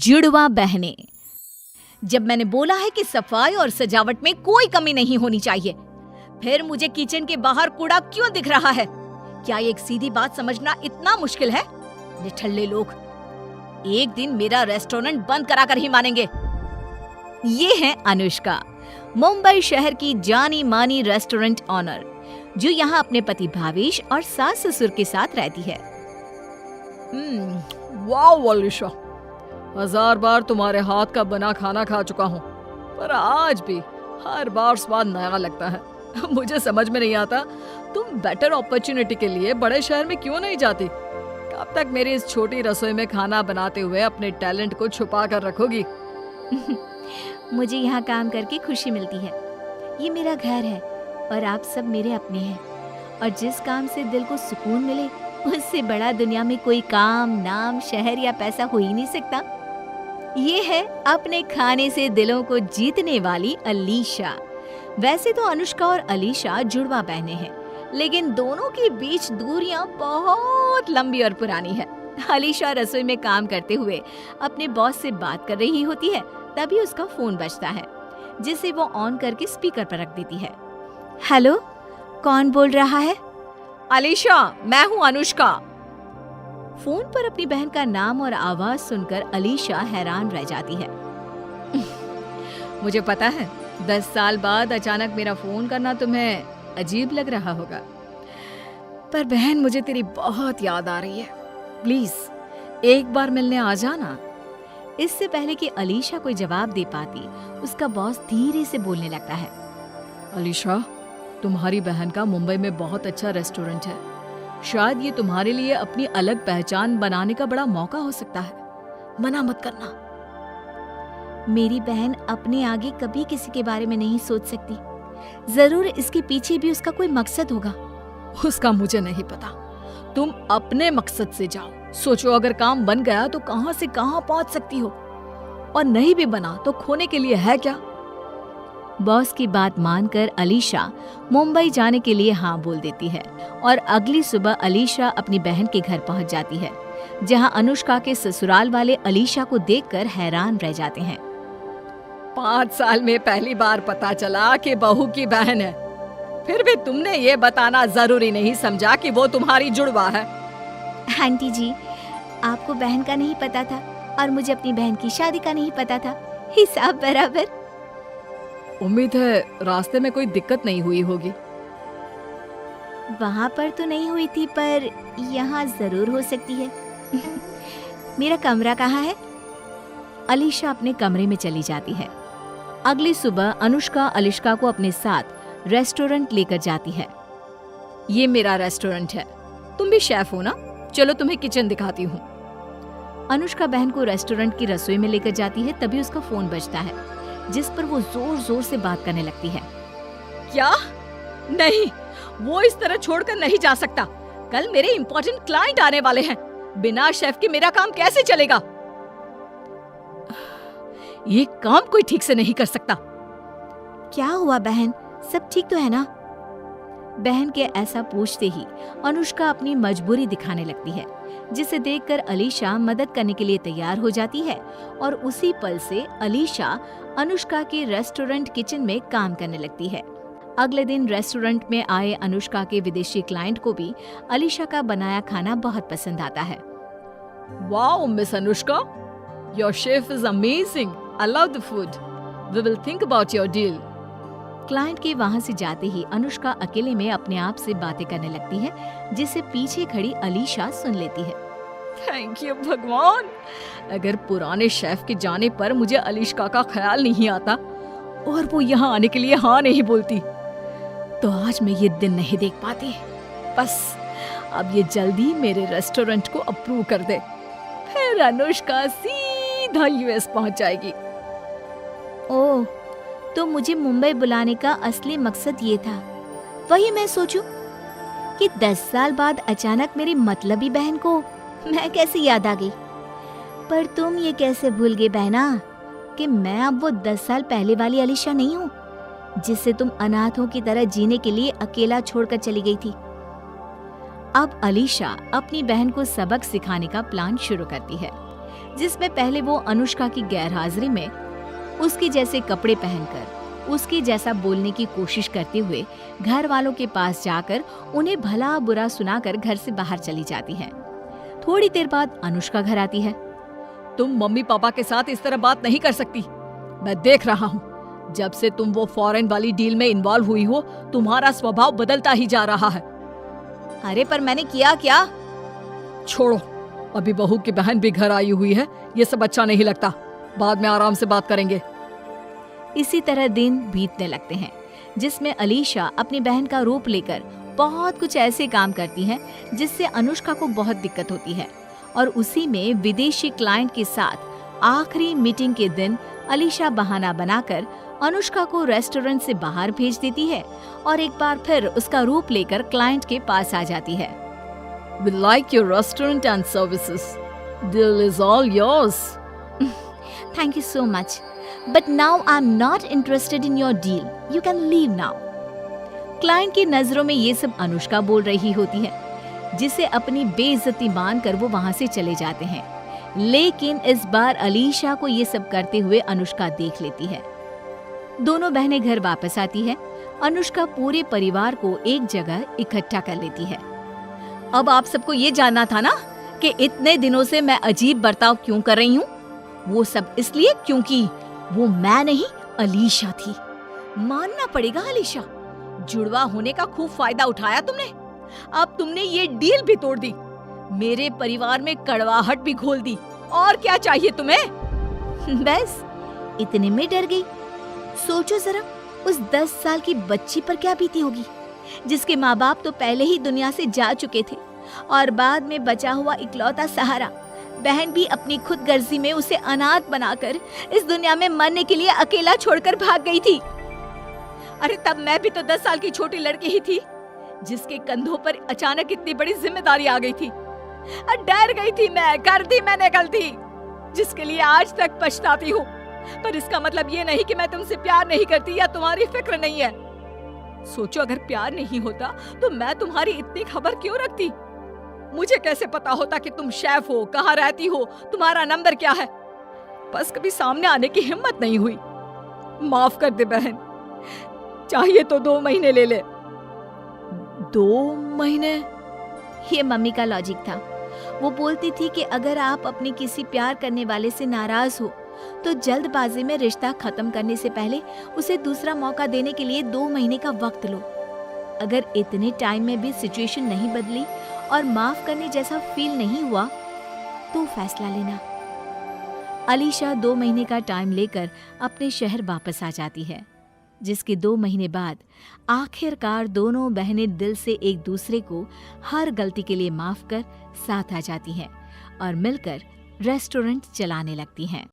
जुड़वा बहनें। जब मैंने बोला है कि सफाई और सजावट में कोई कमी नहीं होनी चाहिए, फिर मुझे किचन के बाहर कूड़ा क्यों दिख रहा है? क्या एक सीधी बात समझना इतना मुश्किल है? निठल्ले लोग, एक दिन मेरा रेस्टोरेंट बंद कराकर ही मानेंगे। ये है अनुष्का, मुंबई शहर की जानी मानी रेस्टोरेंट ऑनर, जो यहाँ अपने पति भावेश और सास ससुर के साथ रहती है। वाह अलीशा, 1000 बार तुम्हारे हाथ का बना खाना खा चुका हूँ, पर आज भी हर बार स्वाद नया लगता है। मुझे समझ में नहीं आता तुम बेटर अपॉर्चुनिटी के लिए बड़े शहर में क्यों नहीं जाती? कब तक मेरी इस छोटी रसोई में खाना बनाते हुए अपने टैलेंट को छुपा कर रखोगी? मुझे यहाँ काम करके खुशी मिलती है। ये मेरा घर है और आप सब मेरे अपने हैं, और जिस काम से दिल को सुकून मिले, उससे बड़ा दुनिया में कोई काम, नाम, शहर या पैसा हो ही नहीं सकता। ये है अपने खाने से दिलों को जीतने वाली अलीशा। वैसे तो अनुष्का और अलीशा जुड़वा बहनें हैं, लेकिन दोनों के बीच दूरियां बहुत लंबी और पुरानी है। अलीशा रसोई में काम करते हुए अपने बॉस से बात कर रही होती है, तभी उसका फोन बजता है, जिसे वो ऑन करके स्पीकर पर रख देती है। हेलो, कौन बोल रहा है? अलीशा, मैं हूँ अनुष्का। फोन पर अपनी बहन का नाम और आवाज सुनकर अलीशा हैरान रह जाती है। मुझे पता है 10 साल बाद अचानक मेरा फोन करना तुम्हें अजीब लग रहा होगा, पर बहन मुझे तेरी बहुत याद आ रही है। प्लीज एक बार मिलने आ जाना। इससे पहले कि अलीशा कोई जवाब दे पाती, उसका बॉस धीरे से बोलने लगता है। अलीशा, तुम्हारी बहन का मुंबई में बहुत अच्छा रेस्टोरेंट है। शायद ये तुम्हारे लिए अपनी अलग पहचान बनाने का बड़ा मौका हो सकता है। मना मत करना। मेरी बहन अपने आगे कभी किसी के बारे में नहीं सोच सकती। जरूर इसके पीछे भी उसका कोई मकसद होगा। उसका मुझे नहीं पता। तुम अपने मकसद से जाओ। सोचो, अगर काम बन गया तो कहां से कहां पहुंच सकती हो, और नहीं भी बना तो खोने के लिए है क्या? बॉस की बात मानकर अलीशा मुंबई जाने के लिए हाँ बोल देती है, और अगली सुबह अलीशा अपनी बहन के घर पहुंच जाती है, जहां अनुष्का के ससुराल वाले अलीशा को देखकर हैरान रह जाते हैं। 5 साल में पहली बार पता चला कि बहू की बहन है, फिर भी तुमने ये बताना जरूरी नहीं समझा कि वो तुम्हारी जुड़वा है। आंटी जी, आपको बहन का नहीं पता था और मुझे अपनी बहन की शादी का नहीं पता था। हिसाब बराबर। उम्मीद है रास्ते में कोई दिक्कत नहीं हुई होगी। वहाँ पर तो नहीं हुई थी, पर यहाँ जरूर हो सकती है। मेरा कमरा कहाँ है? अलीशा अपने कमरे में चली जाती है। अगली सुबह अनुष्का अलीशा को अपने साथ रेस्टोरेंट लेकर जाती है। ये मेरा रेस्टोरेंट है, तुम भी शेफ हो ना? चलो तुम्हें किचन दिखाती हूँ। अनुष्का बहन को रेस्टोरेंट की रसोई में लेकर जाती है, तभी उसका फोन बजता है, जिस पर वो जोर जोर से बात करने लगती है। क्या? नहीं, वो इस तरह छोड़कर नहीं जा सकता। कल मेरे इंपॉर्टेंट क्लाइंट आने वाले हैं। बिना शेफ के मेरा काम कैसे चलेगा? ये काम कोई ठीक से नहीं कर सकता। क्या हुआ बहन, सब ठीक तो है ना? बहन के ऐसा पूछते ही अनुष्का अपनी मजबूरी दिखाने लगती है, जिसे देखकर अलीशा मदद करने के लिए तैयार हो जाती है, और उसी पल से अलीशा अनुष्का के रेस्टोरेंट किचन में काम करने लगती है। अगले दिन रेस्टोरेंट में आए अनुष्का के विदेशी क्लाइंट को भी अलीशा का बनाया खाना बहुत पसंद आता है। Wow miss Anushka, your chef is amazing. I love the food. We will think about your deal. Client के वहां से जाते ही अनुष्का अकेले में अपने आप से बातें करने लगती है, जिसे पीछे खड़ी अलीशा सुन लेती है। थैंक यू भगवान, अगर पुराने शेफ के जाने पर मुझे अलीशा का ख्याल नहीं आता और वो यहाँ आने के लिए हाँ नहीं बोलती, तो आज मैं ये दिन नहीं देख पाती। बस अब ये जल्दी मेरे रेस्टोरेंट को अप्रूव कर दे, फिर अनुष्का सीधा यूएस पहुंच जाएगी। ओह, तो मुझे मुंबई बुलाने का असली मकसद ये था। वही मैं सोचूं कि 10 साल बाद अचानक मेरी मतलबी बहन को मैं कैसे याद आ गई। पर तुम ये कैसे भूल गई बहना कि मैं अब वो 10 साल पहले वाली अलीशा नहीं हूँ, जिससे तुम अनाथों की तरह जीने के लिए अकेला छोड़कर चली गई थी। अब अलीशा अपनी बहन को सबक सिखाने का प्लान शुरू करती है। जिसमें पहले वो अनुष्का की गैरहाजिरी में उसके जैसे कपड़े पहनकर उसके जैसा बोलने की कोशिश करते हुए घर वालों के पास जाकर उन्हें भला बुरा सुनाकर घर से बाहर चली जाती है। थोड़ी देर बाद अनुष्का घर आती है। तुम मम्मी पापा के साथ इस तरह बात नहीं कर सकती। मैं देख रहा हूँ, जब से तुम वो फॉरेन वाली डील में इन्वॉल्व हुई हो, तुम्हारा स्वभाव बदलता ही जा रहा है। अरे पर मैंने किया क्या? छोड़ो, अभी बहू की बहन भी घर आई हुई है, ये सब अच्छा नहीं लगता। बाद में आराम से बात करेंगे। इसी तरह दिन बीतने लगते हैं, जिसमें अलीशा अपनी बहन का रूप लेकर बहुत कुछ ऐसे काम करती है जिससे अनुष्का को बहुत दिक्कत होती है। और उसी में विदेशी क्लाइंट के साथ आखिरी मीटिंग के दिन अलीशा बहाना बनाकर अनुष्का को रेस्टोरेंट से बाहर भेज देती है और एक बार फिर उसका रूप लेकर क्लाइंट के पास आ जाती है। We like your restaurant and services. Deal is all yours. Thank you so much. But now I'm not interested in your deal. You can leave now. Client की नजरों में ये सब अनुष्का बोल रही होती है, जिसे अपनी बेइज्जती मानकर वो वहां से चले जाते हैं। लेकिन इस बार अलीशा को ये सब करते हुए अनुष्का देख लेती है। दोनों बहनें घर वापस आती है। अनुष्का पूरे परिवार को एक जगह इकट्ठा कर लेती है। अब आप सबको ये जानना था ना कि इतने दिनों से मैं अजीब बर्ताव क्यों कर रही हूँ। वो सब इसलिए क्योंकि वो मैं नहीं, अलीशा थी। मानना पड़ेगा अलीशा, जुड़वा होने का खूब फायदा उठाया तुमने। अब तुमने ये डील भी तोड़ दी, मेरे परिवार में कड़वाहट भी घोल दी। और क्या चाहिए तुम्हें? बस इतने में डर गई। सोचो जरा, उस 10 साल की बच्ची पर क्या बीती होगी, जिसके माँ बाप तो पहले ही दुनिया से जा चुके थे और बाद में बचा हुआ इकलौता सहारा बहन भी अपनी खुद गर्जी में उसे अनाथ बनाकर इस दुनिया में मरने के लिए अकेला छोड़कर भाग गई थी। अरे तब मैं भी तो 10 साल की छोटी लड़की ही थी, जिसके कंधों पर अचानक इतनी बड़ी जिम्मेदारी आ गई थी। डर गई थी मैं, कर दी मैंने गलती, जिसके लिए आज तक पछताती हूँ। पर इसका मतलब ये नहीं कि मैं तुमसे प्यार नहीं करती या तुम्हारी फिक्र नहीं है। सोचो, अगर प्यार नहीं होता तो मैं तुम्हारी इतनी खबर क्यों रखती? मुझे कैसे पता होता कि तुम शेफ हो, कहाँ रहती हो, तुम्हारा नंबर क्या है? बस कभी सामने आने की हिम्मत नहीं हुई। माफ कर दे बहन, चाहिए तो 2 महीने ले ले। 2 महीने? ये मम्मी का लॉजिक था। वो बोलती थी कि अगर आप अपने किसी प्यार करने वाले से नाराज हो तो जल्दबाजी में रिश्ता खत्म करने से पहले उसे दूसरा मौका देने के लिए 2 महीने का वक्त लो। अगर इतने टाइम में भी सिचुएशन नहीं बदली और माफ करने जैसा फील नहीं हुआ तो फैसला लेना। अलीशा 2 महीने का टाइम लेकर अपने शहर वापस आ जाती है, जिसके 2 महीने बाद आखिरकार दोनों बहनें दिल से एक दूसरे को हर गलती के लिए माफ कर साथ आ जाती हैं और मिलकर रेस्टोरेंट चलाने लगती हैं।